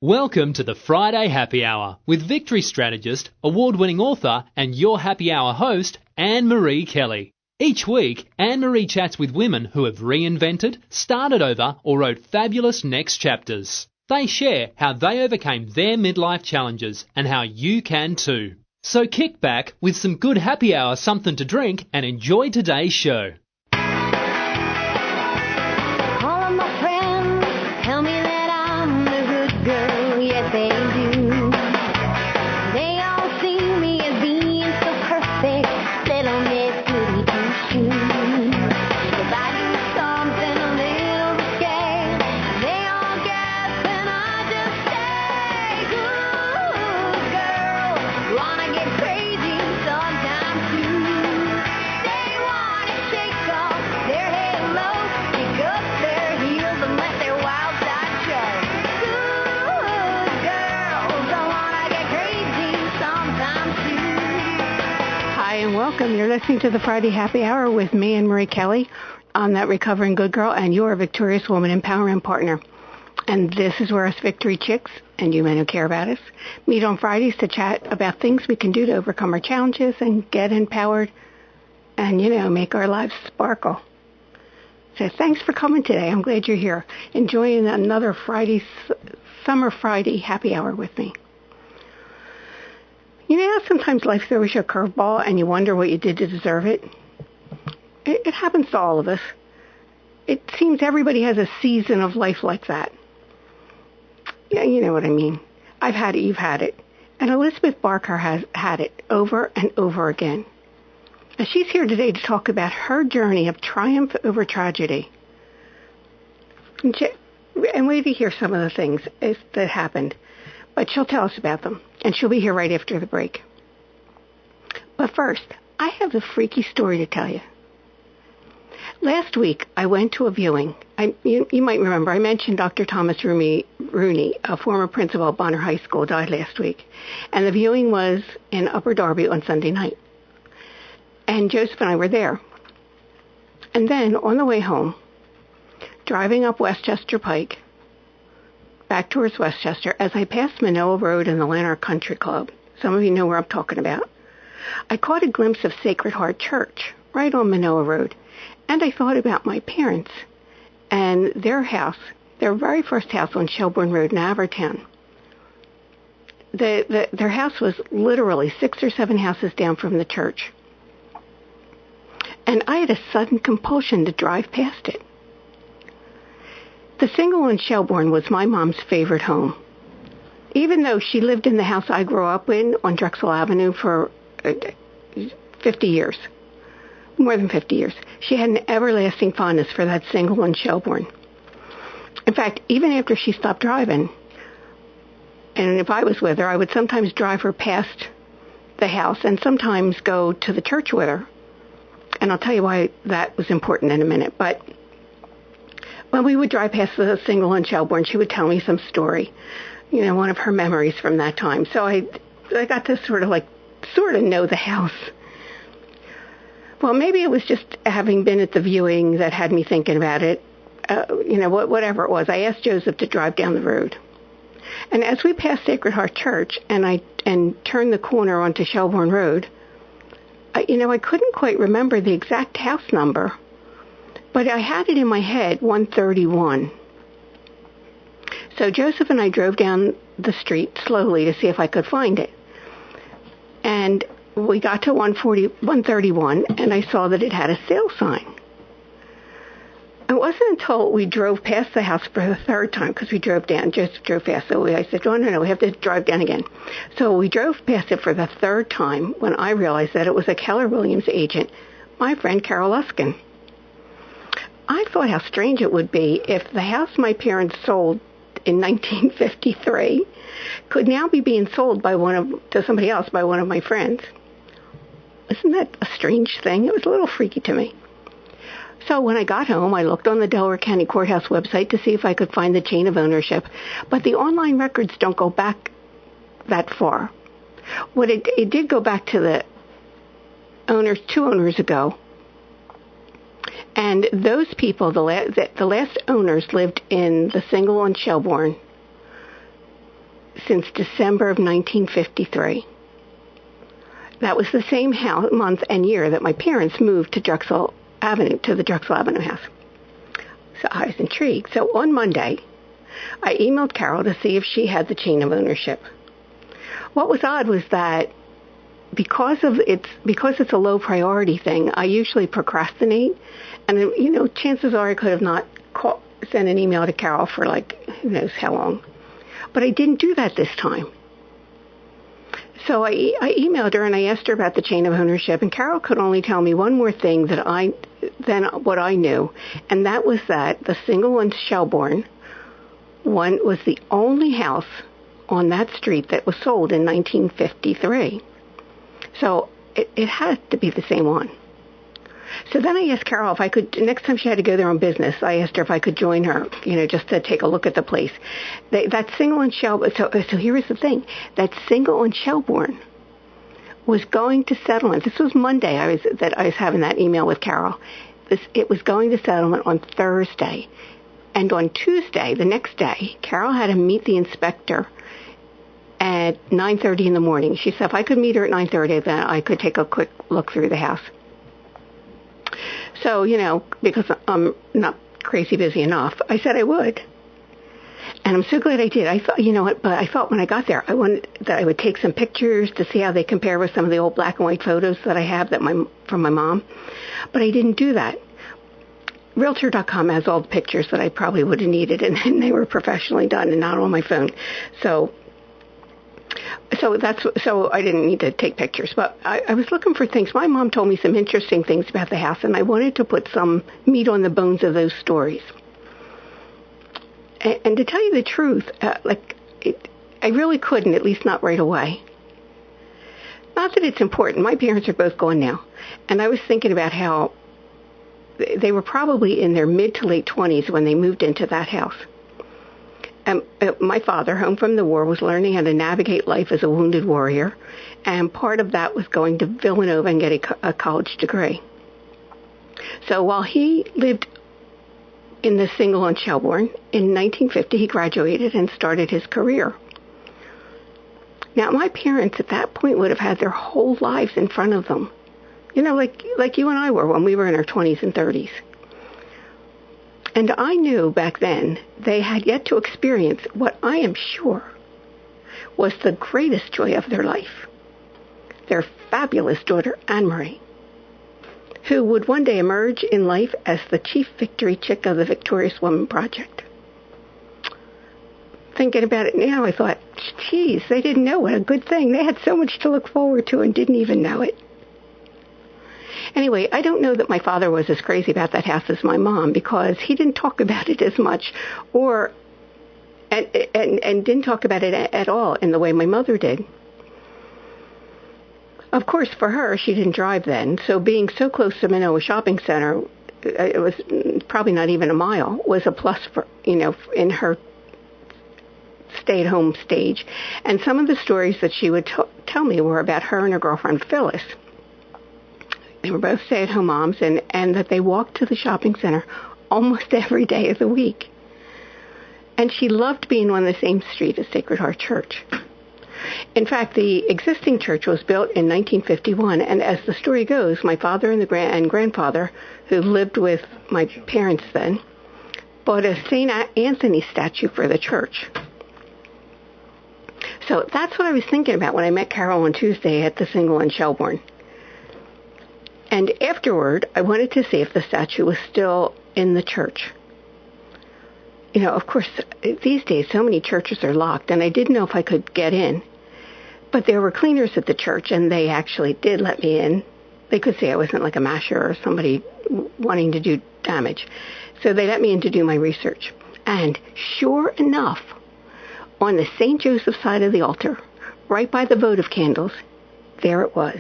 Welcome to the Friday Happy Hour with Victory strategist, award-winning author and your happy hour host, Annmarie Kelly. Each week, Annmarie chats with women who have reinvented, started over or wrote fabulous next chapters. They share how they overcame their midlife challenges and how you can too. So kick back with some good happy hour something to drink and enjoy today's show. Welcome. You're listening to the Friday Happy Hour with me, Annmarie Kelly. I'm that recovering good girl and your victorious woman empowerment partner. And this is where us victory chicks and you men who care about us meet on Fridays to chat about things we can do to overcome our challenges and get empowered and, make our lives sparkle. So thanks for coming today. I'm glad you're here, enjoying another Summer Friday Happy Hour with me. You know how sometimes life throws you a curveball and you wonder what you did to deserve it? It happens to all of us. It seems everybody has a season of life like that. Yeah, you know what I mean. I've had it, you've had it. And Elizabeth Barker has had it over and over again. And she's here today to talk about her journey of triumph over tragedy. And wait to hear some of the things that happened. But she'll tell us about them, and she'll be here right after the break. But first, I have a freaky story to tell you. Last week, I went to a viewing. You might remember, I mentioned Dr. Thomas Rooney, a former principal of Bonner High School, died last week. And the viewing was in Upper Darby on Sunday night. And Joseph and I were there. And then, on the way home, driving up Westchester Pike, back towards Westchester, as I passed Manoa Road and the Lanark Country Club, some of you know where I'm talking about, I caught a glimpse of Sacred Heart Church right on Manoa Road, and I thought about my parents and their house, their very first house on Shelburne Road in Avertown. Their house was literally 6 or 7 houses down from the church, and I had a sudden compulsion to drive past it. The single in Shelburne was my mom's favorite home. Even though she lived in the house I grew up in on Drexel Avenue for 50 years, more than 50 years, she had an everlasting fondness for that single in Shelburne. In fact, even after she stopped driving, and if I was with her, I would sometimes drive her past the house and sometimes go to the church with her. And I'll tell you why that was important in a minute. But when we would drive past the single in Shelburne, she would tell me some story, one of her memories from that time. So I got to sort of know the house. Well, maybe it was just having been at the viewing that had me thinking about it. Whatever it was, I asked Joseph to drive down the road. And as we passed Sacred Heart Church and turned the corner onto Shelburne Road, I couldn't quite remember the exact house number. But I had it in my head, 131. So Joseph and I drove down the street slowly to see if I could find it. And we got to 131, and I saw that it had a sale sign. It wasn't until we drove past the house for the third time, because we drove down, Joseph drove fast, so I said, no, we have to drive down again. So we drove past it for the third time when I realized that it was a Keller Williams agent, my friend Carol Luskin. I thought how strange it would be if the house my parents sold in 1953 could now be being sold to somebody else by one of my friends. Isn't that a strange thing? It was a little freaky to me. So when I got home, I looked on the Delaware County Courthouse website to see if I could find the chain of ownership, but the online records don't go back that far. What it did go back to the two owners ago. And those people, the last owners lived in the single on Shelburne since December of 1953. That was the same month and year that my parents moved to Drexel Avenue, to the Drexel Avenue house. So I was intrigued. So on Monday, I emailed Carol to see if she had the chain of ownership. What was odd was that because it's a low priority thing, I usually procrastinate, and chances are I could have not sent an email to Carol for who knows how long, but I didn't do that this time. So I emailed her and I asked her about the chain of ownership, and Carol could only tell me one more thing than what I knew, and that was that the single on Shelbourne one was the only house on that street that was sold in 1953. So it had to be the same one. So then I asked Carol if I could, next time she had to go there on business, I asked her if I could join her, just to take a look at the place. That single in Shelbourne, so here was the thing, that single in Shelbourne was going to settlement. This was Monday I was having that email with Carol. It was going to settlement on Thursday. And on Tuesday, the next day, Carol had to meet the inspector at 9:30 in the morning. She said if I could meet her at 9:30, then I could take a quick look through the house. So, because I'm not crazy busy enough, I said I would. And I'm so glad I did. I thought, but I felt when I got there, I wanted that I would take some pictures to see how they compare with some of the old black and white photos that I have from my mom. But I didn't do that. Realtor.com has all the pictures that I probably would have needed, and they were professionally done and not on my phone. So I didn't need to take pictures, but I was looking for things. My mom told me some interesting things about the house, and I wanted to put some meat on the bones of those stories. And to tell you the truth, I really couldn't, at least not right away. Not that it's important. My parents are both gone now, and I was thinking about how they were probably in their mid to late 20s when they moved into that house. My father, home from the war, was learning how to navigate life as a wounded warrior, and part of that was going to Villanova and get a college degree. So while he lived in the single on Shelbourne, in 1950 he graduated and started his career. Now, my parents at that point would have had their whole lives in front of them. Like you and I were when we were in our 20s and 30s. And I knew back then they had yet to experience what I am sure was the greatest joy of their life. Their fabulous daughter, Annmarie, who would one day emerge in life as the chief victory chick of the Victorious Woman Project. Thinking about it now, I thought, geez, they didn't know what a good thing. They had so much to look forward to and didn't even know it. Anyway, I don't know that my father was as crazy about that house as my mom, because he didn't talk about it as much, and didn't talk about it at all in the way my mother did. Of course, for her, she didn't drive then, so being so close to Minowa Shopping Center, it was probably not even a mile, was a plus for, in her stay-at-home stage. And some of the stories that she would tell me were about her and her girlfriend Phyllis. They were both stay-at-home moms, and that they walked to the shopping center almost every day of the week. And she loved being on the same street as Sacred Heart Church. In fact, the existing church was built in 1951, and as the story goes, my father and grandfather, who lived with my parents then, bought a St. Anthony statue for the church. So that's what I was thinking about when I met Carol on Tuesday at the single in Shelbourne. And afterward, I wanted to see if the statue was still in the church. Of course, these days so many churches are locked, and I didn't know if I could get in. But there were cleaners at the church, and they actually did let me in. They could see I wasn't like a masher or somebody wanting to do damage. So they let me in to do my research. And sure enough, on the St. Joseph side of the altar, right by the votive candles, there it was.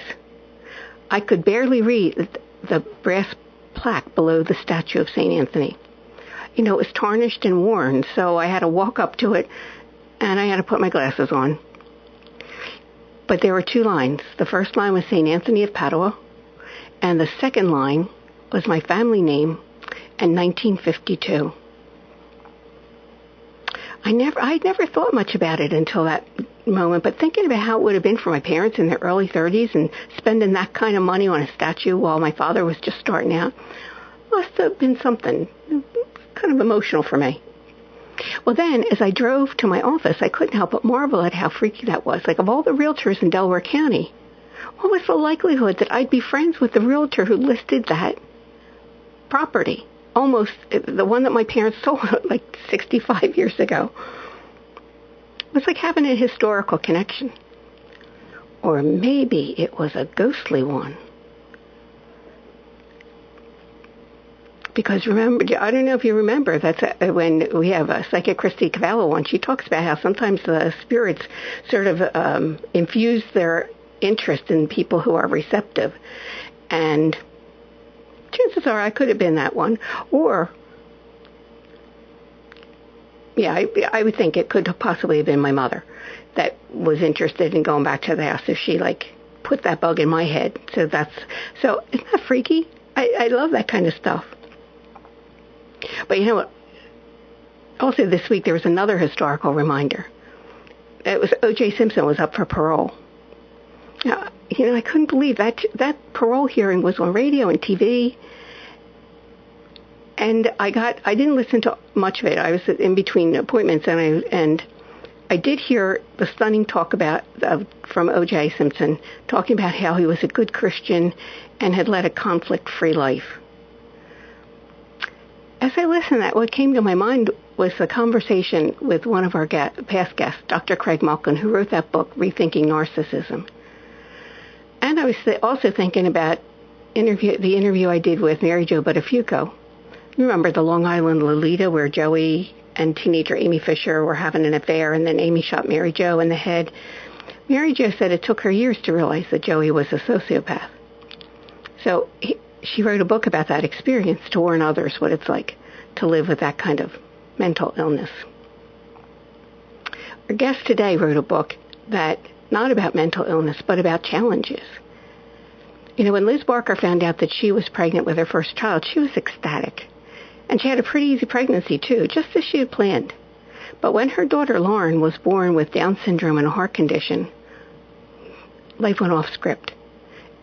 I could barely read the brass plaque below the statue of St. Anthony. It was tarnished and worn, so I had to walk up to it, and I had to put my glasses on. But there were two lines. The first line was St. Anthony of Padua, and the second line was my family name and 1952. I'd never thought much about it until that moment, but thinking about how it would have been for my parents in their early 30s and spending that kind of money on a statue while my father was just starting out must have been something kind of emotional for me. Well, then, as I drove to my office, I couldn't help but marvel at how freaky that was. Like, of all the realtors in Delaware County, what was the likelihood that I'd be friends with the realtor who listed that property? Almost the one that my parents sold like 65 years ago. It was like having a historical connection. Or maybe it was a ghostly one. Because remember, I don't know if you remember, that's when we have psychic Christy Cavallo on, she talks about how sometimes the spirits sort of infuse their interest in people who are receptive. And chances are I could have been that one. Or, yeah, I would think it could have possibly have been my mother that was interested in going back to the house if she, like, put that bug in my head. So isn't that freaky? I love that kind of stuff. But you know what? Also this week there was another historical reminder. It was O.J. Simpson was up for parole. Now, I couldn't believe that parole hearing was on radio and TV. And I didn't listen to much of it. I was in between appointments, and I did hear the stunning talk from O.J. Simpson, talking about how he was a good Christian and had led a conflict-free life. As I listened to that, what came to my mind was a conversation with one of our past guests, Dr. Craig Malkin, who wrote that book, Rethinking Narcissism. And I was also thinking about the interview I did with Mary Jo Buttafuoco. Remember the Long Island Lolita where Joey and teenager Amy Fisher were having an affair, and then Amy shot Mary Jo in the head. Mary Jo said it took her years to realize that Joey was a sociopath. So she wrote a book about that experience to warn others what it's like to live with that kind of mental illness. Our guest today wrote a book that not about mental illness, but about challenges. When Liz Barker found out that she was pregnant with her first child, she was ecstatic. And she had a pretty easy pregnancy, too, just as she had planned. But when her daughter Lauren was born with Down syndrome and a heart condition, life went off script.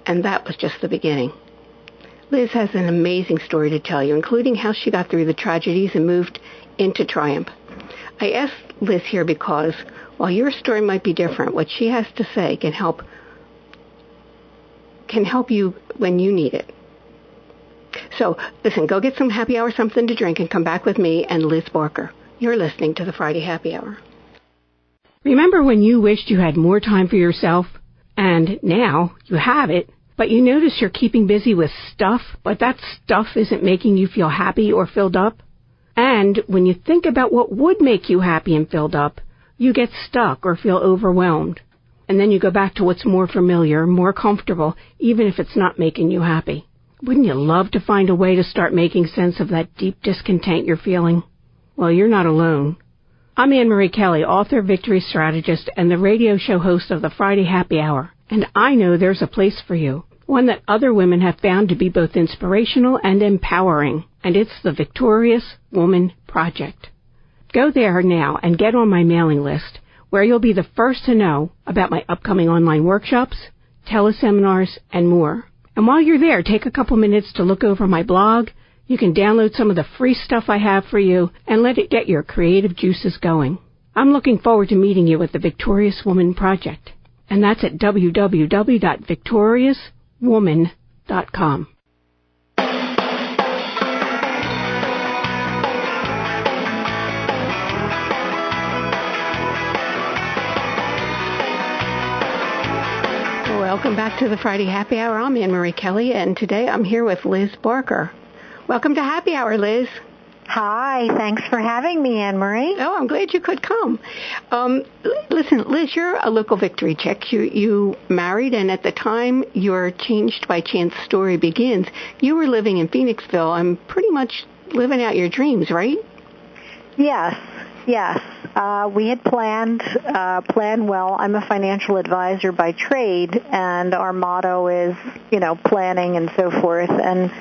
And that was just the beginning. Liz has an amazing story to tell you, including how she got through the tragedies and moved into triumph. I asked Liz here because, while your story might be different, what she has to say can help you when you need it. So, listen, go get some happy hour something to drink and come back with me and Liz Barker. You're listening to the Friday Happy Hour. Remember when you wished you had more time for yourself? And now you have it, but you notice you're keeping busy with stuff, but that stuff isn't making you feel happy or filled up? And when you think about what would make you happy and filled up, you get stuck or feel overwhelmed. And then you go back to what's more familiar, more comfortable, even if it's not making you happy. Wouldn't you love to find a way to start making sense of that deep discontent you're feeling? Well, you're not alone. I'm Annmarie Kelly, author, victory strategist, and the radio show host of the Friday Happy Hour. And I know there's a place for you, one that other women have found to be both inspirational and empowering, and it's the Victorious Woman Project. Go there now and get on my mailing list, where you'll be the first to know about my upcoming online workshops, teleseminars, and more. And while you're there, take a couple minutes to look over my blog. You can download some of the free stuff I have for you and let it get your creative juices going. I'm looking forward to meeting you at the Victorious Woman Project. And that's at www.victoriouswoman.com. Welcome back to the Friday Happy Hour. I'm Annmarie Kelly, and today I'm here with Liz Barker. Welcome to Happy Hour, Liz. Hi, thanks for having me, Annmarie. Oh, I'm glad you could come. Listen, Liz, you're a local victory chick. You married, and at the time your Changed by Chance story begins, you were living in Phoenixville and pretty much living out your dreams, right? Yes. We had planned well. I'm a financial advisor by trade, and our motto is, planning and so forth. And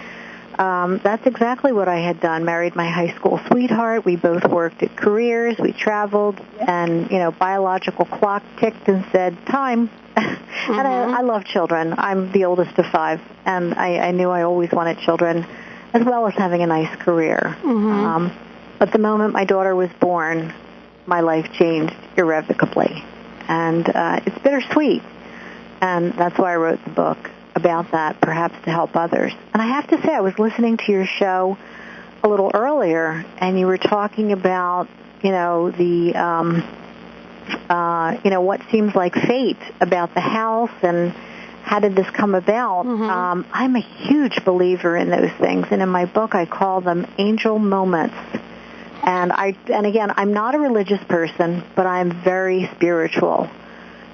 that's exactly what I had done. Married my high school sweetheart. We both worked at careers. We traveled, and, biological clock ticked and said, time. And I love children. I'm the oldest of 5, and I knew I always wanted children, as well as having a nice career. But the moment my daughter was born, my life changed irrevocably. And it's bittersweet. And that's why I wrote the book about that, perhaps to help others. And I have to say, I was listening to your show a little earlier, and you were talking about, what seems like fate about the house and how did this come about. I'm a huge believer in those things, and in my book I call them angel moments. And again, I'm not a religious person, but I'm very spiritual.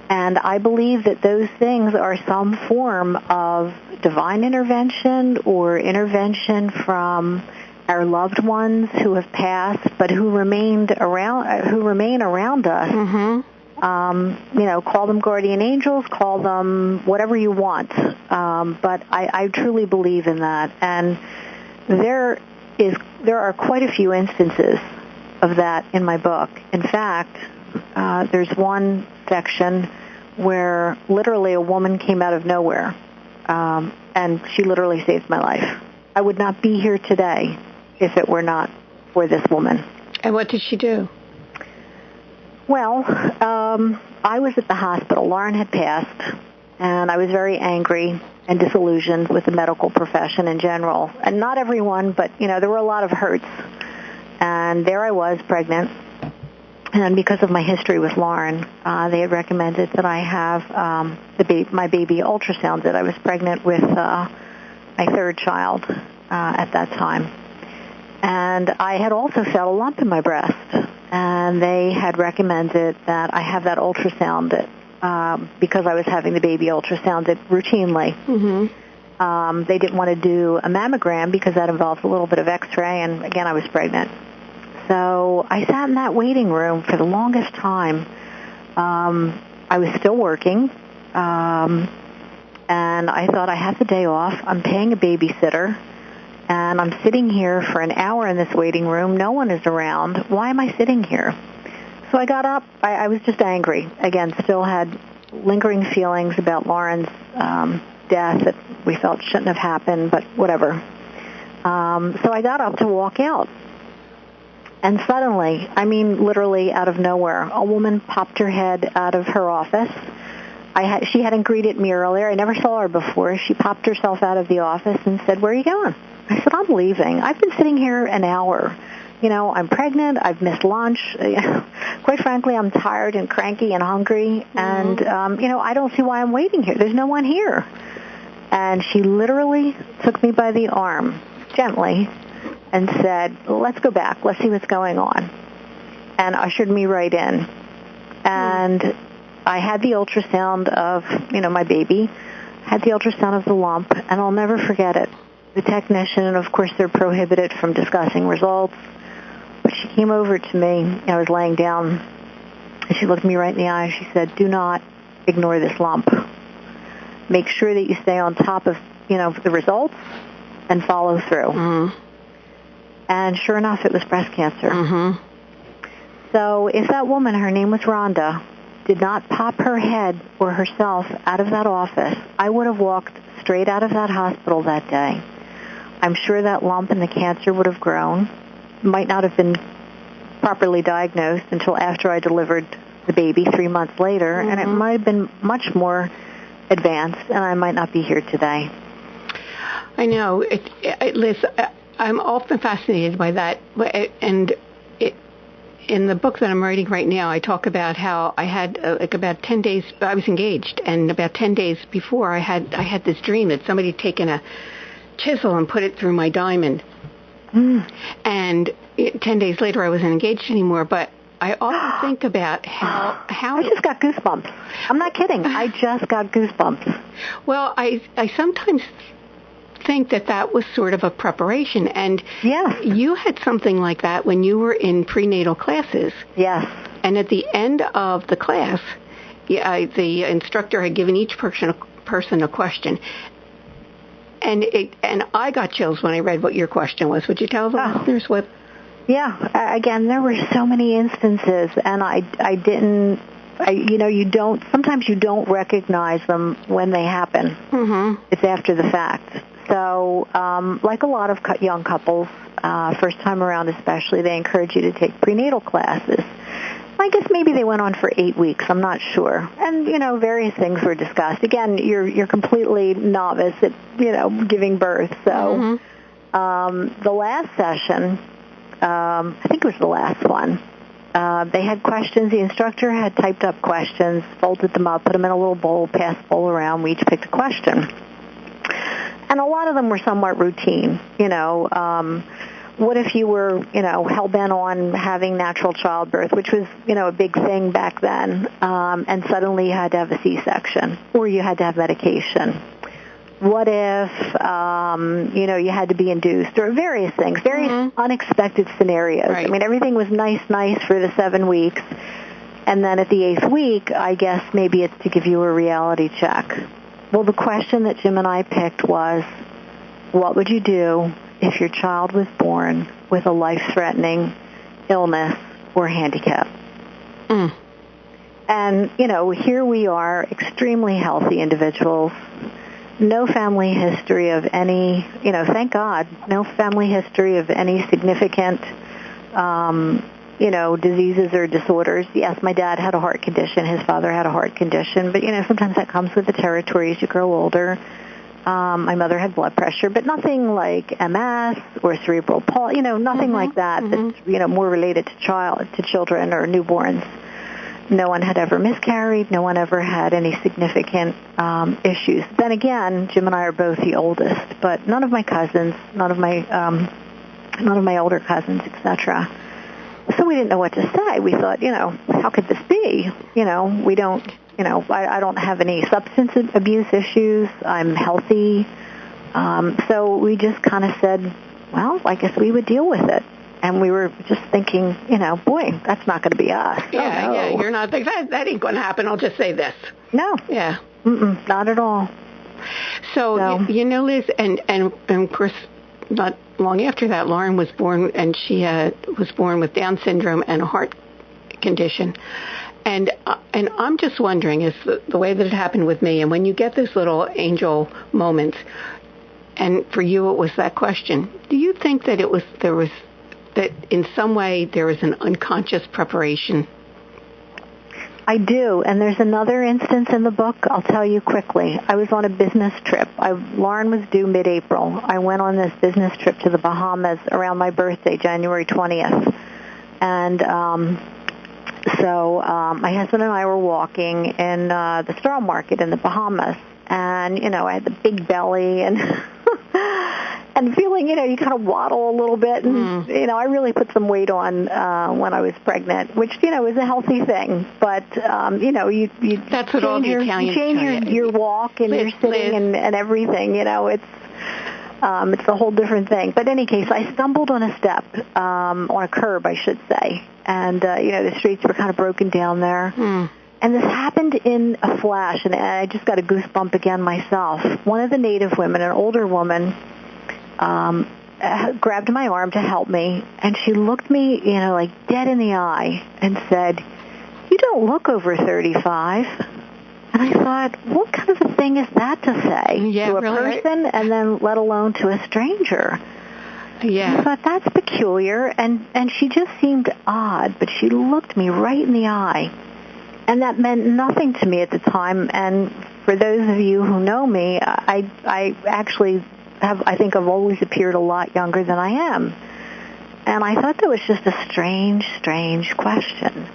And I believe that those things are some form of divine intervention or intervention from our loved ones who have passed, but who remain around us. Call them guardian angels, call them whatever you want. But I truly believe in that. And there are quite a few instances of that in my book. In fact, there's one section where literally a woman came out of nowhere, and she literally saved my life. I would not be here today if it were not for this woman. And what did she do? Well, I was at the hospital. Lauren had passed, and I was very angry and disillusioned with the medical profession in general. And not everyone, but, there were a lot of hurts. And there I was, pregnant. And because of my history with Lauren, they had recommended that I have my baby ultrasounded. I was pregnant with my 3rd child at that time. And I had also felt a lump in my breast. And they had recommended that I have that ultrasounded because I was having the baby ultrasounded routinely. They didn't want to do a mammogram because that involves a little bit of X-ray, and again, I was pregnant. So I sat in that waiting room for the longest time. I was still working, and I thought, I have the day off. I'm paying a babysitter, and I'm sitting here for an hour in this waiting room. No one is around. Why am I sitting here? So I got up. I was just angry. Again, still had lingering feelings about Lauren's death that we felt shouldn't have happened, but whatever. So I got up to walk out. And suddenly, literally out of nowhere, a woman popped her head out of her office. She hadn't greeted me earlier. I never saw her before. She popped herself out of the office and said, "Where are you going?" I said, "I'm leaving. I've been sitting here an hour. I'm pregnant. I've missed lunch. Quite frankly, I'm tired and cranky and hungry. And, I don't see why I'm waiting here. There's no one here." And she literally took me by the arm, gently, and said, "Let's go back. Let's see what's going on," and ushered me right in. And I had the ultrasound of, my baby, had the ultrasound of the lump, and I'll never forget it. The technician, and of course they're prohibited from discussing results, but she came over to me. I was laying down, and she looked me right in the eye. She said, "Do not ignore this lump. Make sure that you stay on top of, the results and follow through." And sure enough, it was breast cancer. So if that woman, her name was Rhonda, did not pop her head or herself out of that office, I would have walked straight out of that hospital that day. I'm sure that lump and the cancer would have grown, might not have been properly diagnosed until after I delivered the baby 3 months later, and it might have been much more advanced, and I might not be here today. I know. Liz, I'm often fascinated by that, and in the book that I'm writing right now, I talk about how I had about 10 days. I was engaged, and about 10 days before, I had this dream that somebody had taken a chisel and put it through my diamond. And 10 days later, I wasn't engaged anymore. But I often think about how I just got goosebumps. I'm not kidding. I just got goosebumps. Well, I sometimes think that was sort of a preparation. And yes, you had something like that when you were in prenatal classes. Yes. And at the end of the class, the instructor had given each person a question. And I got chills when I read what your question was. Would you tell the listeners what? Yeah. Again, there were so many instances, and sometimes you don't recognize them when they happen. Mm-hmm. It's after the fact. So, like a lot of young couples, first time around especially, they encourage you to take prenatal classes. I guess maybe they went on for 8 weeks. I'm not sure. And, various things were discussed. Again, you're completely novice at, giving birth. So the last session, I think it was the last one, they had questions. The instructor had typed up questions, folded them up, put them in a little bowl, passed the bowl around. We each picked a question. And a lot of them were somewhat routine, what if you were, hell-bent on having natural childbirth, which was, a big thing back then, and suddenly you had to have a C-section, or you had to have medication? What if, you had to be induced, or various things, various unexpected scenarios. Right. I mean, everything was nice for the 7 weeks, and then at the 8th week, I guess maybe it's to give you a reality check. Well, the question that Jim and I picked was, what would you do if your child was born with a life-threatening illness or handicap? And, here we are, extremely healthy individuals, no family history of any, thank God, no family history of any significant, diseases or disorders. Yes, my dad had a heart condition. His father had a heart condition. But, sometimes that comes with the territory as you grow older. My mother had blood pressure, but nothing like MS or cerebral palsy, nothing like that. That's, more related to children or newborns. No one had ever miscarried. No one ever had any significant issues. Then again, Jim and I are both the oldest, but none of my cousins, none of my older cousins, etc. So we didn't know what to say. We thought, how could this be? We don't. I don't have any substance abuse issues. I'm healthy. So we just kind of said, well, I guess we would deal with it. And we were just thinking, boy, that's not going to be us. Yeah, oh, no. yeah, you're not thinking, that ain't going to happen. I'll just say this. No. Yeah. Not at all. So. Liz, and of course, not long after that, Lauren was born, and she was born with Down syndrome and a heart condition. And I'm just wondering, is the way that it happened with me, and when you get those little angel moments, and for you it was that question, do you think that that in some way there was an unconscious preparation? I do, and there's another instance in the book I'll tell you quickly. I was on a business trip. Lauren was due mid-April. I went on this business trip to the Bahamas around my birthday, January 20th. And so my husband and I were walking in the straw market in the Bahamas. And, I had the big belly and and feeling, you kind of waddle a little bit. And, I really put some weight on when I was pregnant, which, is a healthy thing. But, you that's what all the Italians change your walk and your sitting and everything. It's a whole different thing. But in any case, I stumbled on a step, on a curb, I should say. And, the streets were kind of broken down there. And this happened in a flash, and I just got a goosebump again myself. One of the native women, an older woman, grabbed my arm to help me, and she looked me, like dead in the eye and said, "You don't look over 35. And I thought, what kind of a thing is that to say to a person, and then let alone to a stranger? Yeah. I thought, that's peculiar, and she just seemed odd, but she looked me right in the eye. And that meant nothing to me at the time. And for those of you who know me, I actually I think I've always appeared a lot younger than I am. And I thought that was just a strange question.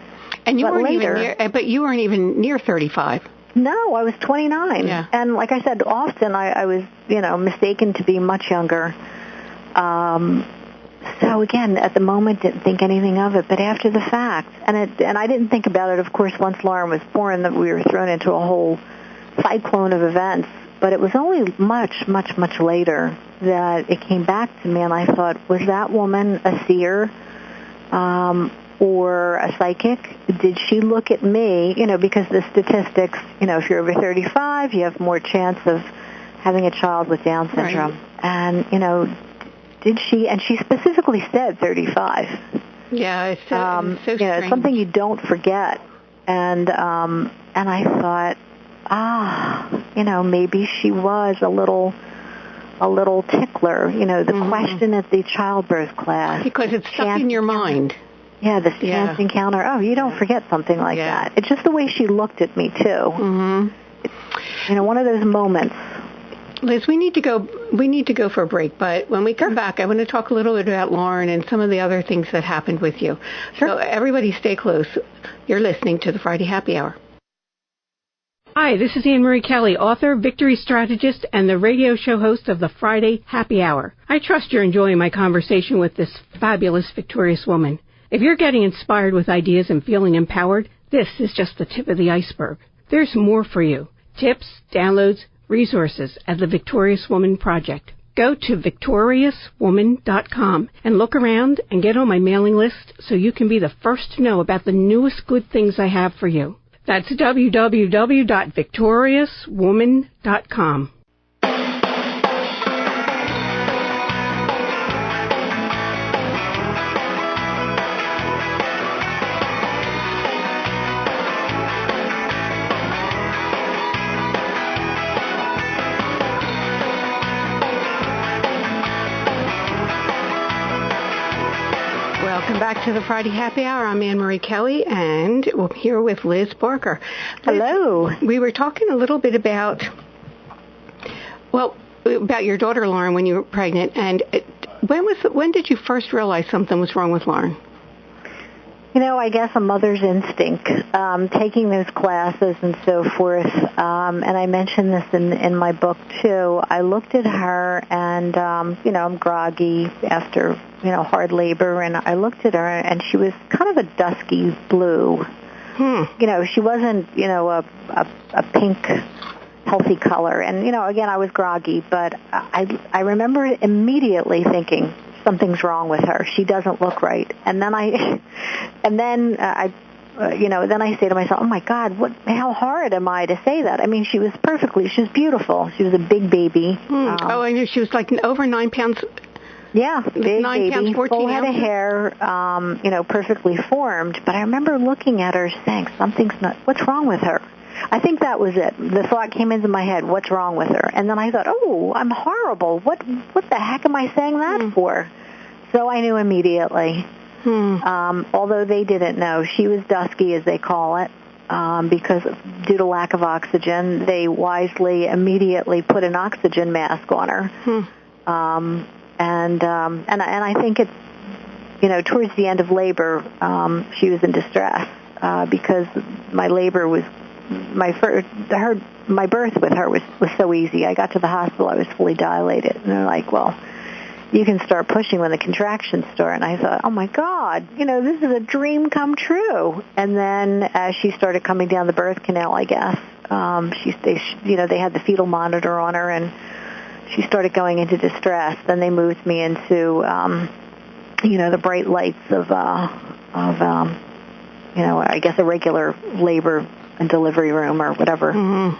And you weren't even near 35. No, I was 29. Yeah. And like I said, often I was, mistaken to be much younger. So again, at the moment, didn't think anything of it. But after the fact, and I didn't think about it, of course, once Lauren was born, that we were thrown into a whole cyclone of events. But it was only much later that it came back to me, and I thought, was that woman a seer or a psychic? Did she look at me, because the statistics, if you're over 35, you have more chance of having a child with Down syndrome. Right. And, did she, and she specifically said 35. Yeah, it's so strange. It's something you don't forget. And I thought, maybe she was a little tickler, the question at the childbirth class. Because it's stuck in your mind. Yeah, this chance encounter. Oh, you don't forget something like that. It's just the way she looked at me, too. Mm-hmm. It's, one of those moments. Liz, we need to go for a break, but when we come back, I want to talk a little bit about Lauren and some of the other things that happened with you. Sure. So everybody stay close. You're listening to the Friday Happy Hour. Hi, this is Annmarie Kelly, author, victory strategist, and the radio show host of the Friday Happy Hour. I trust you're enjoying my conversation with this fabulous, victorious woman. If you're getting inspired with ideas and feeling empowered, this is just the tip of the iceberg. There's more for you. Tips, downloads, resources at the Victorious Woman Project. Go to victoriouswoman.com and look around and get on my mailing list so you can be the first to know about the newest good things I have for you. That's www.victoriouswoman.com. Welcome back to the Friday Happy Hour. I'm Annmarie Kelly, and we're here with Liz Barker. Hello. We were talking a little bit about your daughter, Lauren, when you were pregnant, and when did you first realize something was wrong with Lauren? I guess a mother's instinct, taking those classes and so forth, and I mentioned this in my book, too. I looked at her, and, I'm groggy after, hard labor, and I looked at her, and she was kind of a dusky blue. She wasn't, a pink, healthy color. And, again, I was groggy, but I remember immediately thinking, something's wrong with her. She doesn't look right. And then I say to myself, oh my God, how hard am I to say that? I mean, she was beautiful. She was a big baby. I knew she was like over 9 pounds. Yeah, big 9 baby, pounds, 14 full head of hair, perfectly formed. But I remember looking at her saying, what's wrong with her? I think that was it. The thought came into my head, what's wrong with her? And then I thought, oh, I'm horrible. What the heck am I saying that for? So I knew immediately. Although they didn't know. She was dusky, as they call it, because due to lack of oxygen, they wisely immediately put an oxygen mask on her. And I think it's, towards the end of labor, she was in distress because my labor was, my birth with her was so easy. I got to the hospital, I was fully dilated, and they're like, well, you can start pushing when the contractions start. And I thought, oh my God, this is a dream come true. And then as she started coming down the birth canal, I guess, they had the fetal monitor on her, and she started going into distress. Then they moved me into, the bright lights of I guess a regular labor and delivery room or whatever. And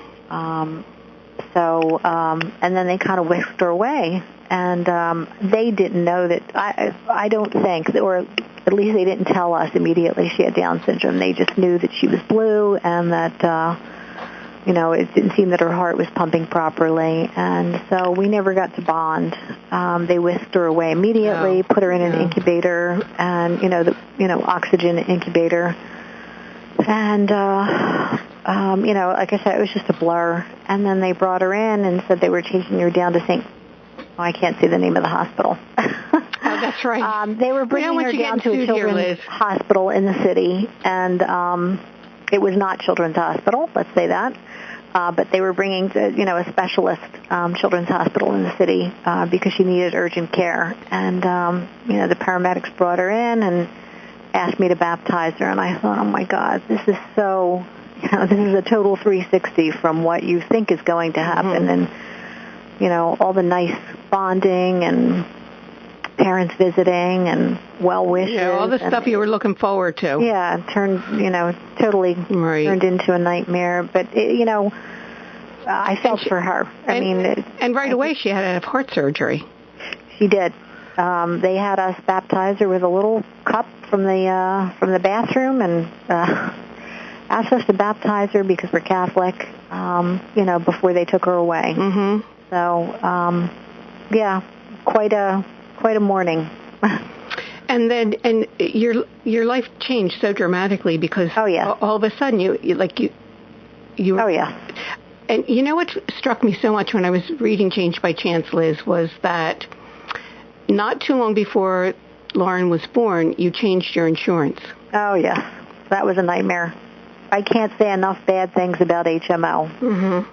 then they kind of whisked her away. And they didn't know that, I don't think, or at least they didn't tell us immediately she had Down syndrome. They just knew that she was blue and that, it didn't seem that her heart was pumping properly. And so we never got to bond. They whisked her away immediately, put her in an incubator, and, oxygen incubator. And, like I said, it was just a blur. And then they brought her in and said they were taking her down to I can't say the name of the hospital. Oh, that's right. They were bringing her down to a children's hospital in the city, and it was not Children's Hospital, let's say that. But they were bringing, a specialist children's hospital in the city because she needed urgent care. And, the paramedics brought her in and asked me to baptize her, and I thought, oh my God, this is so, this is a total 360 from what you think is going to happen. And, all the nice bonding and parents visiting and well wishes. Yeah, all the stuff you were looking forward to. Yeah, totally turned into a nightmare. But, I felt for her. And right away she had to have heart surgery. She did. They had us baptize her with a little cup from the bathroom and asked us to baptize her because we're Catholic, before they took her away. Mm-hmm. So, quite a morning. And your life changed so dramatically because all of a sudden you Oh yeah. And you know what struck me so much when I was reading Change by Chance, Liz, was that not too long before Lauren was born, you changed your insurance. Oh yes, that was a nightmare. I can't say enough bad things about HMO. Mm-hmm.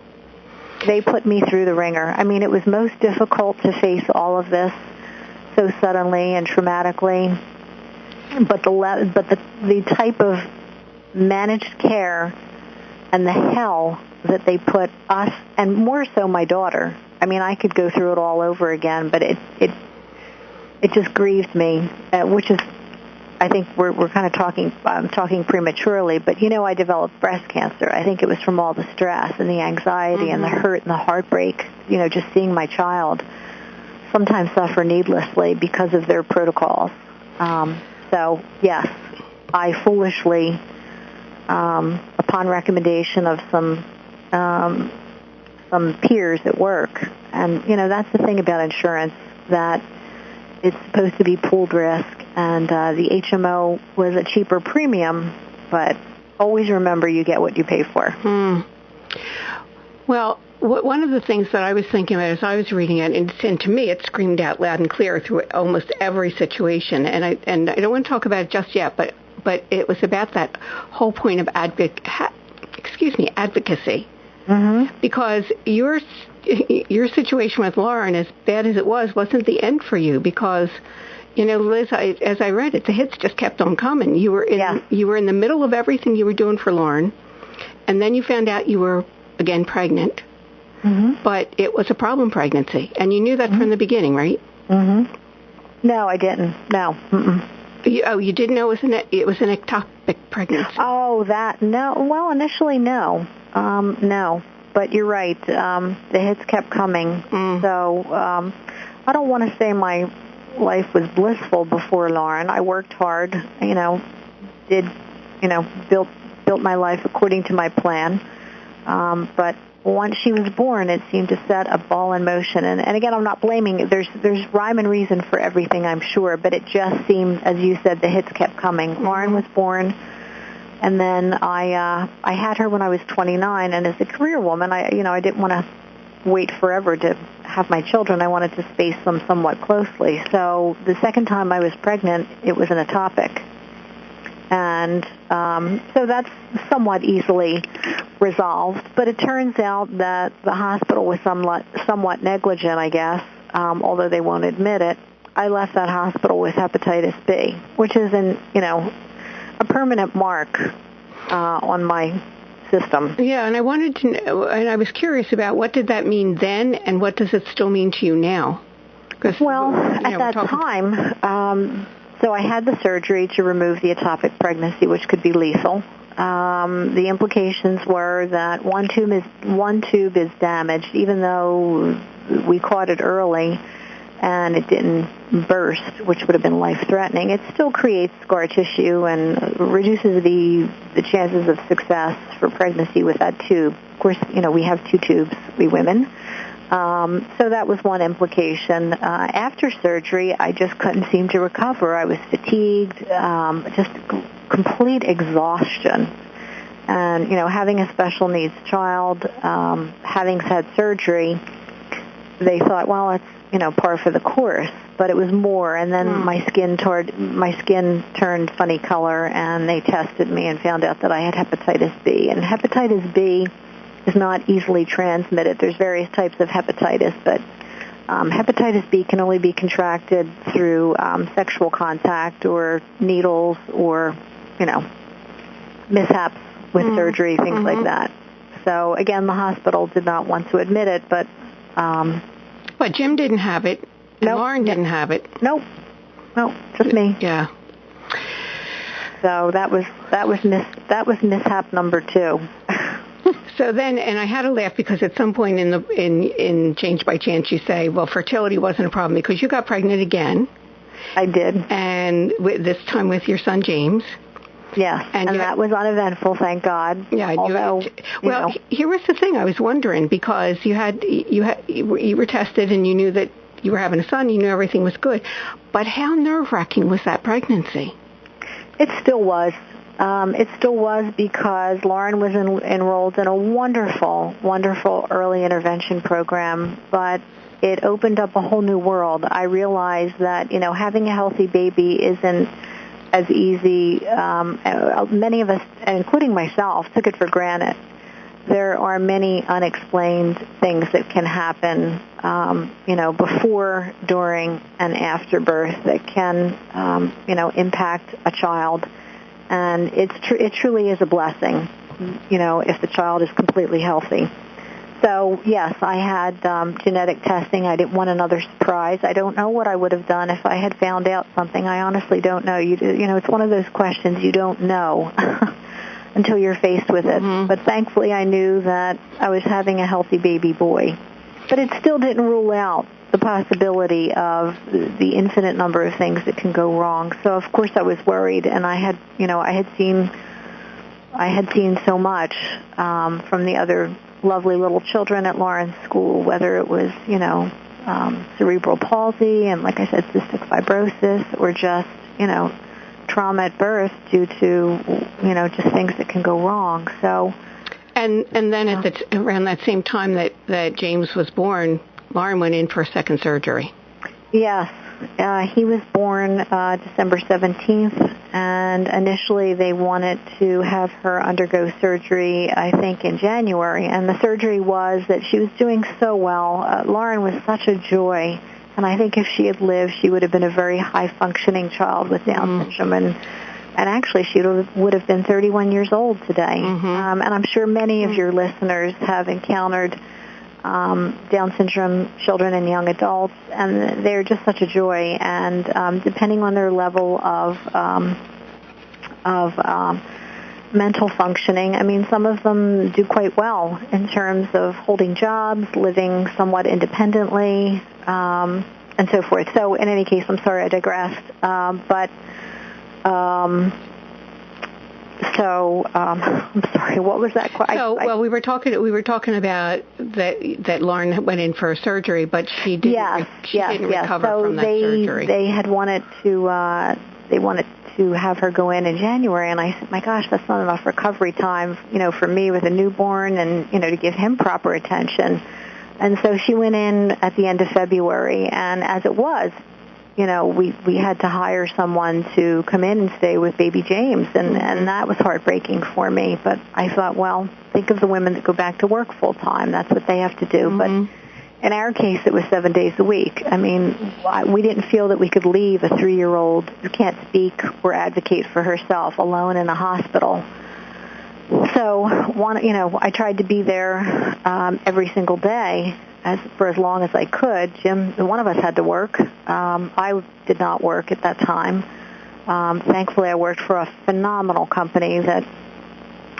They put me through the ringer. It was most difficult to face all of this so suddenly and traumatically. But the type of managed care and the hell that they put us, and more so my daughter. I could go through it all over again, but it just grieved me, which is, I think we're kind of talking prematurely, but I developed breast cancer. I think it was from all the stress and the anxiety and the hurt and the heartbreak, just seeing my child sometimes suffer needlessly because of their protocols. So, yes, I foolishly, upon recommendation of some peers at work, and, that's the thing about insurance, that it's supposed to be pooled risk, and the HMO was a cheaper premium, but always remember you get what you pay for. Well, one of the things that I was thinking about as I was reading it, and to me it screamed out loud and clear through almost every situation, and I don't want to talk about it just yet, but it was about that whole point of advocacy. Mm-hmm. Because your situation with Lauren, as bad as it was, wasn't the end for you, because Liz, as I read it, the hits just kept on coming. You were in the middle of everything you were doing for Lauren, and then you found out you were again pregnant. Mm-hmm. But it was a problem pregnancy, and you knew that from the beginning, right? Mm-hmm. No, I didn't. No. Mm-mm. You didn't know it was an ectopic pregnancy? Oh, that, no. Well, initially, no. No. But you're right. The hits kept coming. So I don't want to say my life was blissful before Lauren. I worked hard, built my life according to my plan. But once she was born, it seemed to set a ball in motion. And again, I'm not blaming it. There's rhyme and reason for everything, I'm sure. But it just seemed, as you said, the hits kept coming. Lauren was born, and then I had her when I was 29. And as a career woman, I didn't want to wait forever to have my children. I wanted to space them somewhat closely. So the second time I was pregnant, it was an ectopic. And so that's somewhat easily resolved. But it turns out that the hospital was somewhat negligent, I guess, although they won't admit it. I left that hospital with hepatitis B, which is a permanent mark on my system. Yeah, and I wanted to know, and I was curious about what did that mean then, and what does it still mean to you now? Well, at that time, so I had the surgery to remove the ectopic pregnancy, which could be lethal. The implications were that one tube is damaged, even though we caught it early and it didn't burst, which would have been life-threatening. It still creates scar tissue and reduces the chances of success for pregnancy with that tube. Of course, we have two tubes, we women. So that was one implication. After surgery, I just couldn't seem to recover. I was fatigued, just complete exhaustion. And, having a special needs child, having had surgery, they thought, well, it's, par for the course. But it was more. And then my skin turned funny color, and they tested me and found out that I had hepatitis B. And hepatitis B is not easily transmitted. There's various types of hepatitis, but hepatitis B can only be contracted through sexual contact or needles or, mishaps with surgery, things like that. So, again, the hospital did not want to admit it, but... But Jim didn't have it, and Lauren didn't have it. Nope, just me. Yeah. So that was mishap number 2. So then, and I had to laugh because at some point in Change by Chance, you say, well, fertility wasn't a problem because you got pregnant again. I did. And this time with your son, James. Yes, and that was uneventful, thank God. Yeah. Here was the thing I was wondering, because you were tested and you knew that you were having a son, you knew everything was good. But how nerve-wracking was that pregnancy? It still was. It still was, because Lauren was enrolled in a wonderful, wonderful early intervention program, but it opened up a whole new world. I realized that, having a healthy baby isn't as easy. Many of us, including myself, took it for granted. There are many unexplained things that can happen, before, during, and after birth that can, impact a child. And it truly is a blessing, if the child is completely healthy. So, yes, I had genetic testing. I didn't want another surprise. I don't know what I would have done if I had found out something. I honestly don't know. It's one of those questions you don't know until you're faced with it. Mm-hmm. But thankfully, I knew that I was having a healthy baby boy. But it still didn't rule out the possibility of the infinite number of things that can go wrong. So, of course, I was worried, and I had seen so much from the other lovely little children at Lauren's school, whether it was, cerebral palsy and, like I said, cystic fibrosis, or just, trauma at birth due to, just things that can go wrong. So, and then around that same time that James was born, Lauren went in for a second surgery. Yes. He was born December 17th, and initially they wanted to have her undergo surgery, I think, in January. And the surgery was that she was doing so well. Lauren was such a joy, and I think if she had lived, she would have been a very high-functioning child with Down syndrome. And actually, she would have been 31 years old today. Mm-hmm. And I'm sure many of your listeners have encountered Down syndrome children and young adults, and they're just such a joy. And depending on their level of mental functioning, I mean, some of them do quite well in terms of holding jobs, living somewhat independently, and so forth. So, in any case, I'm sorry I digressed, I'm sorry. What was that question? We were talking about that Lauren went in for a surgery, but she didn't. Didn't recover from that surgery. They had wanted to have her go in January, and I said, my gosh, that's not enough recovery time, for me with a newborn, and to give him proper attention. And so she went in at the end of February, and as it was, we had to hire someone to come in and stay with baby James, and that was heartbreaking for me. But I thought, well, think of the women that go back to work full time. That's what they have to do. Mm-hmm. But in our case, it was 7 days a week. I mean, we didn't feel that we could leave a 3-year-old who can't speak or advocate for herself alone in a hospital. So, I tried to be there every single day for as long as I could. Jim, one of us had to work. I did not work at that time. Thankfully, I worked for a phenomenal company that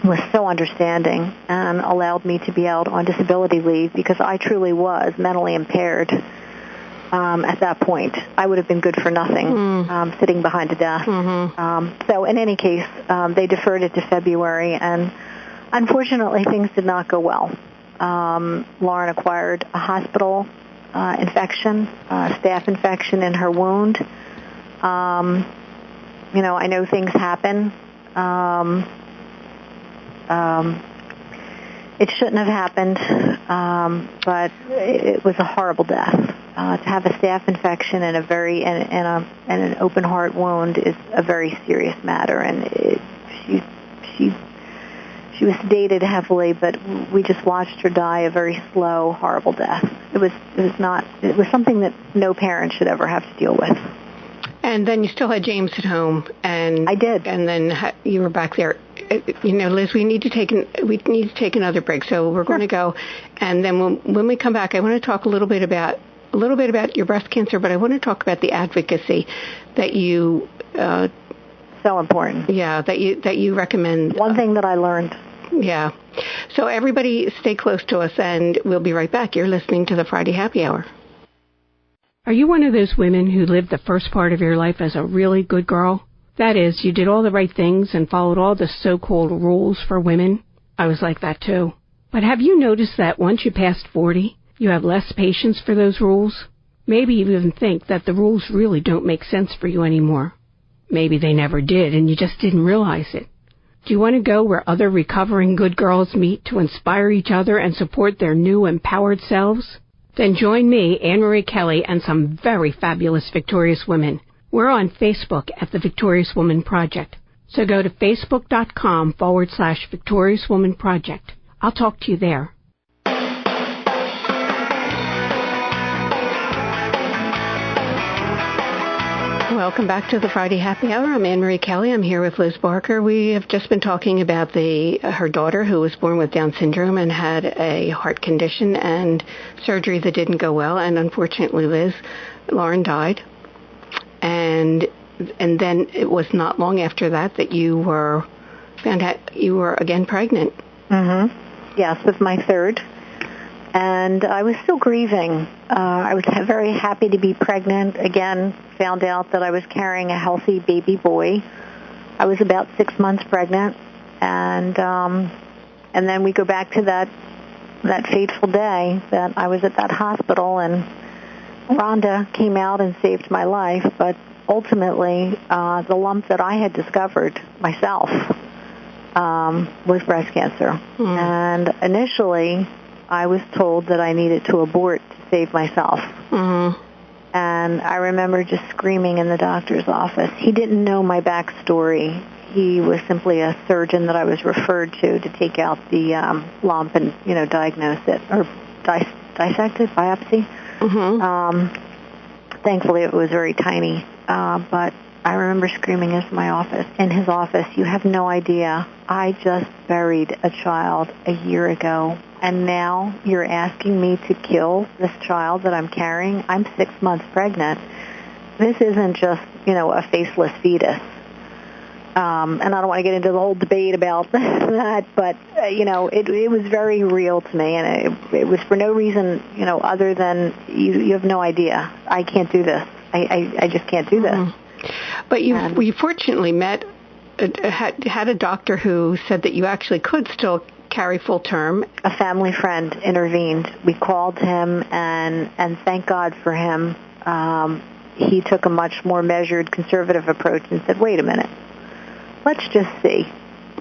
was so understanding and allowed me to be out on disability leave, because I truly was mentally impaired at that point. I would have been good for nothing, sitting behind a desk. Mm-hmm. So in any case, they deferred it to February, and unfortunately things did not go well. Lauren acquired a hospital infection, staph infection in her wound. I know things happen. It shouldn't have happened, but it was a horrible death. To have a staph infection and an open heart wound is a very serious matter, and she was sedated heavily, but we just watched her die a very slow, horrible death. It was something that no parent should ever have to deal with. And then you still had James at home, and I did. And then you were back there. Liz, we need to take another break, so we're going to go. And then when we come back, I want to talk a little bit about your breast cancer, but I want to talk about the advocacy that you. So important. Yeah, that you recommend. One thing that I learned. Yeah. So everybody stay close to us, and we'll be right back. You're listening to the Friday Happy Hour. Are you one of those women who lived the first part of your life as a really good girl? That is, you did all the right things and followed all the so-called rules for women? I was like that too. But have you noticed that once you passed 40, you have less patience for those rules? Maybe you even think that the rules really don't make sense for you anymore. Maybe they never did and you just didn't realize it. Do you want to go where other recovering good girls meet to inspire each other and support their new empowered selves? Then join me, Annmarie Kelly, and some very fabulous Victorious Women. We're on Facebook at the Victorious Woman Project. So go to facebook.com/Victorious Woman Project. I'll talk to you there. Welcome back to the Friday Happy Hour. I'm Annmarie Kelly. I'm here with Liz Barker. We have just been talking about her daughter who was born with Down syndrome and had a heart condition and surgery that didn't go well. And unfortunately, Liz, Lauren died. And then it was not long after that you found out you were again pregnant. Mm-hmm. Yes, with my third. And I was still grieving. I was very happy to be pregnant. Again, found out that I was carrying a healthy baby boy. I was about 6 months pregnant. And then we go back to that fateful day that I was at that hospital, and Rhonda came out and saved my life. But ultimately, the lump that I had discovered myself was breast cancer. Mm. And initially, I was told that I needed to abort to save myself. Mm-hmm. And I remember just screaming in the doctor's office. He didn't know my backstory. He was simply a surgeon that I was referred to take out the lump and, diagnose it, or dissect it, biopsy. Mm-hmm. Thankfully, it was very tiny. But I remember screaming in his office, "You have no idea. I just buried a child a year ago. And now you're asking me to kill this child that I'm carrying? I'm 6 months pregnant. This isn't just, a faceless fetus." And I don't want to get into the whole debate about that, but, it was very real to me. And it was for no reason, other than you have no idea. I can't do this. I just can't do this. Mm-hmm. But we fortunately had a doctor who said that you actually could still carry full term. A family friend intervened. We called him, and thank God for him. He took a much more measured, conservative approach and said, "Wait a minute, let's just see,"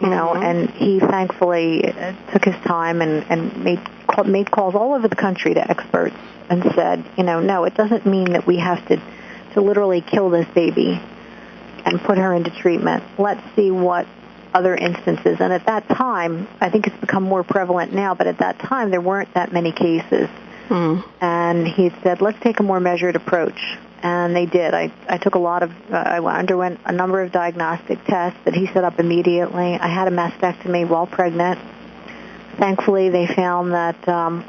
Mm-hmm. And he thankfully took his time and made calls all over the country to experts and said, no, it doesn't mean that we have to literally kill this baby and put her into treatment. Let's see what other instances. And at that time, I think it's become more prevalent now, but at that time there weren't that many cases. Mm. And he said, let's take a more measured approach. And they did. I underwent a number of diagnostic tests that he set up immediately. I had a mastectomy while pregnant. Thankfully, they found that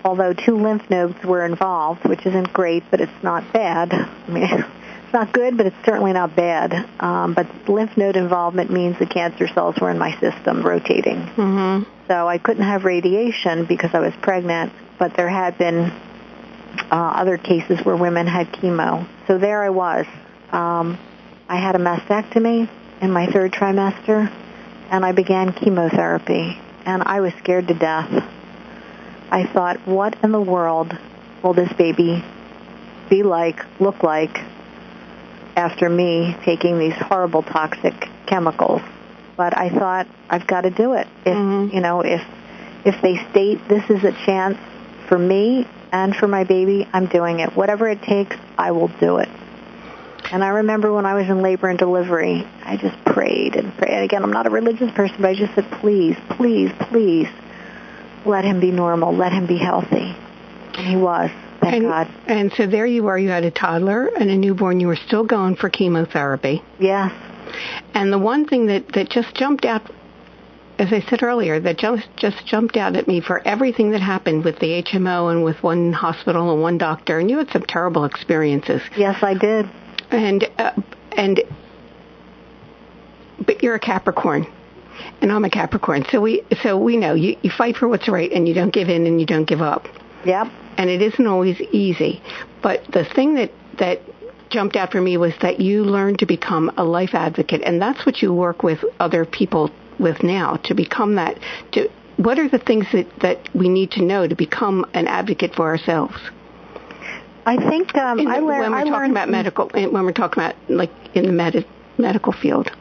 although 2 lymph nodes were involved, which isn't great, but it's not bad. I mean, it's not good, but it's certainly not bad. But lymph node involvement means the cancer cells were in my system rotating. Mm-hmm. So I couldn't have radiation because I was pregnant, but there had been other cases where women had chemo. So there I was. I had a mastectomy in my 3rd trimester, and I began chemotherapy. And I was scared to death. I thought, what in the world will this baby look like after me taking these horrible toxic chemicals? But I thought, I've got to do it. If they state this is a chance for me and for my baby, I'm doing it. Whatever it takes, I will do it. And I remember when I was in labor and delivery, I just prayed and prayed. And again, I'm not a religious person, but I just said, please, please, please, let him be normal. Let him be healthy. And he was, thank God. And so there you were. You had a toddler and a newborn. You were still going for chemotherapy. Yes. And the one thing that just jumped out, as I said earlier, that just jumped out at me for everything that happened with the HMO and with one hospital and one doctor, and you had some terrible experiences. Yes, I did. But you're a Capricorn. And I'm a Capricorn, so we know you fight for what's right, and you don't give in and you don't give up. Yep. And it isn't always easy. But the thing that jumped out for me was that you learned to become a life advocate, and that's what you work with other people with now, to become that. What are the things that we need to know to become an advocate for ourselves? I think when we're talking about like in the medical field.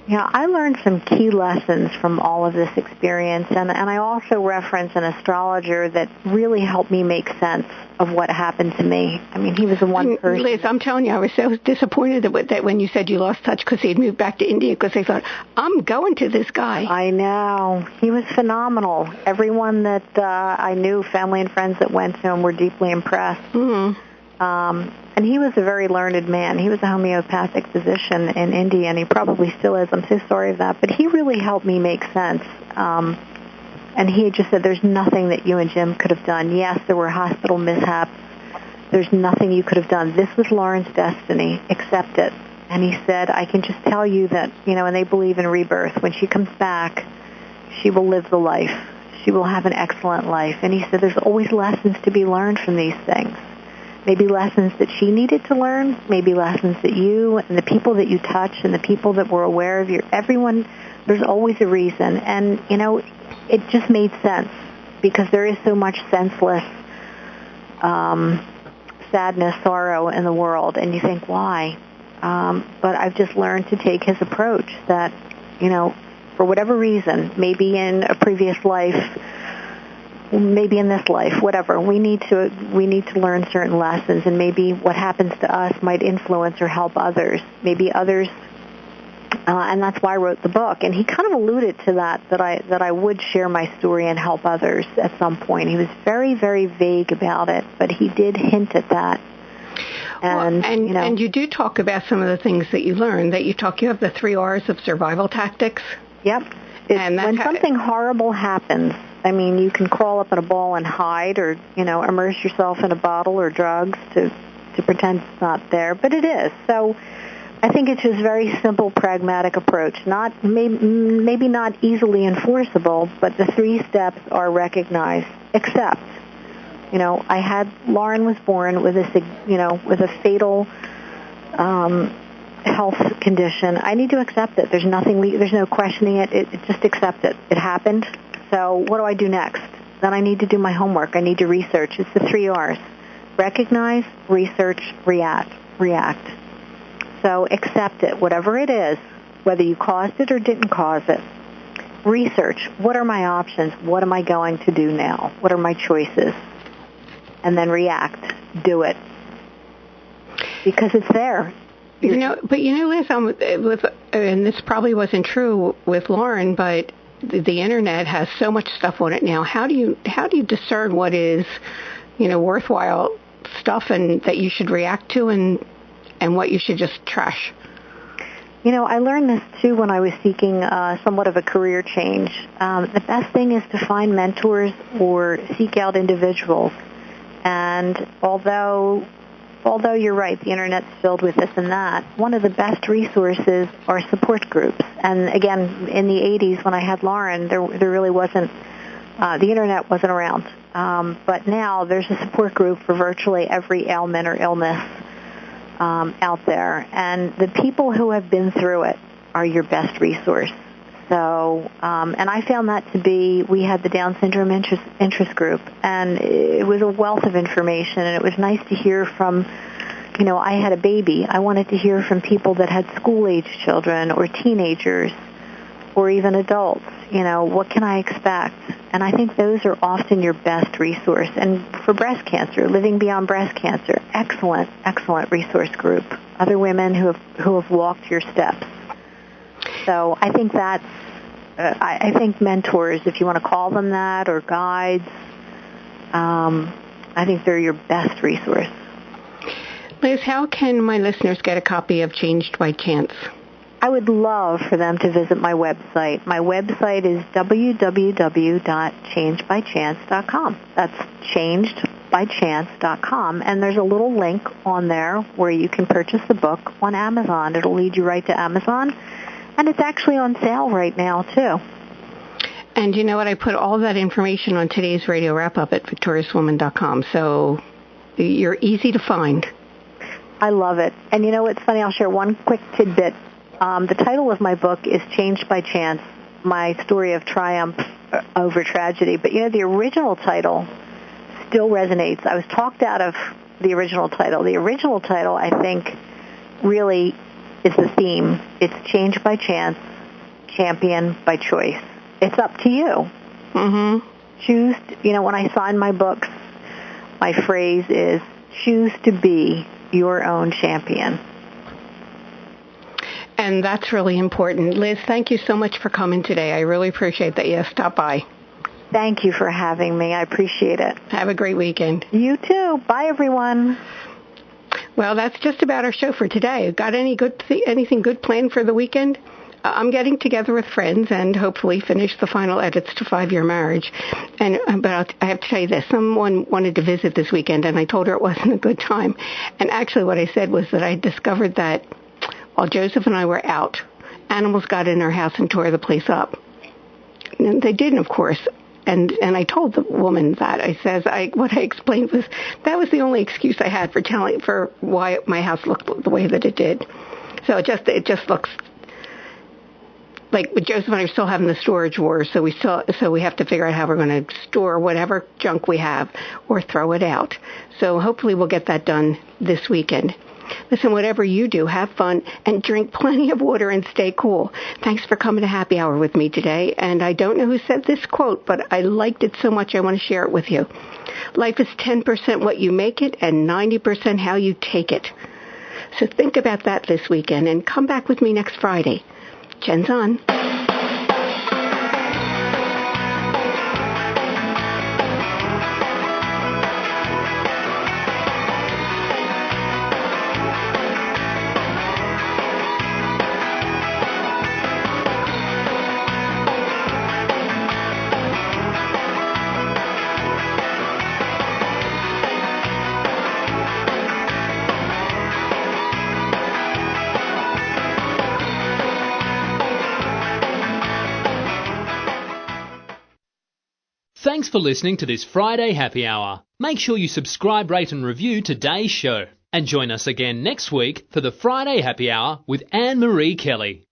Yeah, I learned some key lessons from all of this experience, and I also reference an astrologer that really helped me make sense of what happened to me. I mean, he was the one person. Liz, I'm telling you, I was so disappointed that when you said you lost touch because he had moved back to India, because I thought, I'm going to this guy. I know. He was phenomenal. Everyone that I knew, family and friends that went to him, were deeply impressed. Mm-hmm. And he was a very learned man. He was a homeopathic physician in India, and he probably still is. I'm so sorry of that. But he really helped me make sense. And he just said, there's nothing that you and Jim could have done. Yes, there were hospital mishaps. There's nothing you could have done. This was Lauren's destiny. Accept it. And he said, I can just tell you that, and they believe in rebirth. When she comes back, she will live the life. She will have an excellent life. And he said, there's always lessons to be learned from these things. Maybe lessons that she needed to learn, maybe lessons that you and the people that you touch and the people that were aware of everyone, there's always a reason. And, it just made sense because there is so much senseless sadness, sorrow in the world. And you think, why? But I've just learned to take his approach that, for whatever reason, maybe in a previous life, maybe in this life, whatever, we need to learn certain lessons, and maybe what happens to us might influence or help others. Maybe others, and that's why I wrote the book. And he kind of alluded to that I would share my story and help others at some point. He was very, very vague about it, but he did hint at that. And you do talk about some of the things that you learned. You have the 3 R's of survival tactics. Yep. When something horrible happens, I mean, you can crawl up in a ball and hide, or immerse yourself in a bottle or drugs to pretend it's not there, but it is. So I think it's just a very simple, pragmatic approach. Maybe not easily enforceable, but the 3 steps are recognized. Accept. Lauren was born with a fatal health condition. I need to accept it. There's no questioning it. Just accept it. It happened. So what do I do next? Then I need to do my homework. I need to research. It's the 3 R's. Recognize, research, react. So accept it, whatever it is, whether you caused it or didn't cause it. Research. What are my options? What am I going to do now? What are my choices? And then react. Do it. Because it's there. But Liz, and this probably wasn't true with Lauren, but the internet has so much stuff on it now. How do you discern what is, worthwhile stuff and that you should react to and what you should just trash? I learned this too when I was seeking somewhat of a career change. The best thing is to find mentors or seek out individuals. And although you're right, the internet's filled with this and that, one of the best resources are support groups. And again, in the 80s when I had Lauren, there really wasn't, the internet wasn't around. But now there's a support group for virtually every ailment or illness out there. And the people who have been through it are your best resource. So, and I found that to be, we had the Down syndrome interest group, and it was a wealth of information, and it was nice to hear from, I had a baby. I wanted to hear from people that had school-age children or teenagers or even adults. What can I expect? And I think those are often your best resource. And for breast cancer, Living Beyond Breast Cancer, excellent, excellent resource group. Other women who have walked your steps. So I think I think mentors, if you want to call them that, or guides, I think they're your best resource. Liz, how can my listeners get a copy of Changed by Chance? I would love for them to visit my website. My website is www.changedbychance.com. That's changedbychance.com, and there's a little link on there where you can purchase the book on Amazon. It'll lead you right to Amazon. And it's actually on sale right now, too. And you know what? I put all that information on today's radio wrap-up at victoriouswoman.com, so you're easy to find. I love it. And you know what's funny? I'll share one quick tidbit. The title of my book is Changed by Chance, my story of triumph over tragedy. But, you know, the original title still resonates. I was talked out of the original title. The original title, I think, really is the theme. It's Changed by Chance, Champion by Choice. It's up to you. Mm-hmm. Choose, you know, when I sign my books, my phrase is, choose to be your own champion. And that's really important. Liz, thank you so much for coming today. I really appreciate that you stopped by. Thank you for having me. I appreciate it. Have a great weekend. You too. Bye, everyone. Well, that's just about our show for today. Got anything good planned for the weekend? I'm getting together with friends and hopefully finish the final edits to 5-Year Marriage. But I have to tell you this. Someone wanted to visit this weekend, and I told her it wasn't a good time. And actually what I said was that I discovered that while Joseph and I were out, animals got in our house and tore the place up. And they didn't, of course. And I told the woman that. What I explained was that was the only excuse I had for why my house looked the way that it did. So it just looks like Joseph and I are still having the storage wars, so we have to figure out how we're going to store whatever junk we have or throw it out. So hopefully we'll get that done this weekend. Listen, whatever you do, have fun and drink plenty of water and stay cool. Thanks for coming to Happy Hour with me today. And I don't know who said this quote, but I liked it so much I want to share it with you. Life is 10% what you make it and 90% how you take it. So think about that this weekend and come back with me next Friday. Jen's on. Thanks for listening to this Friday Happy Hour. Make sure you subscribe, rate and review today's show. And join us again next week for the Friday Happy Hour with Annmarie Kelly.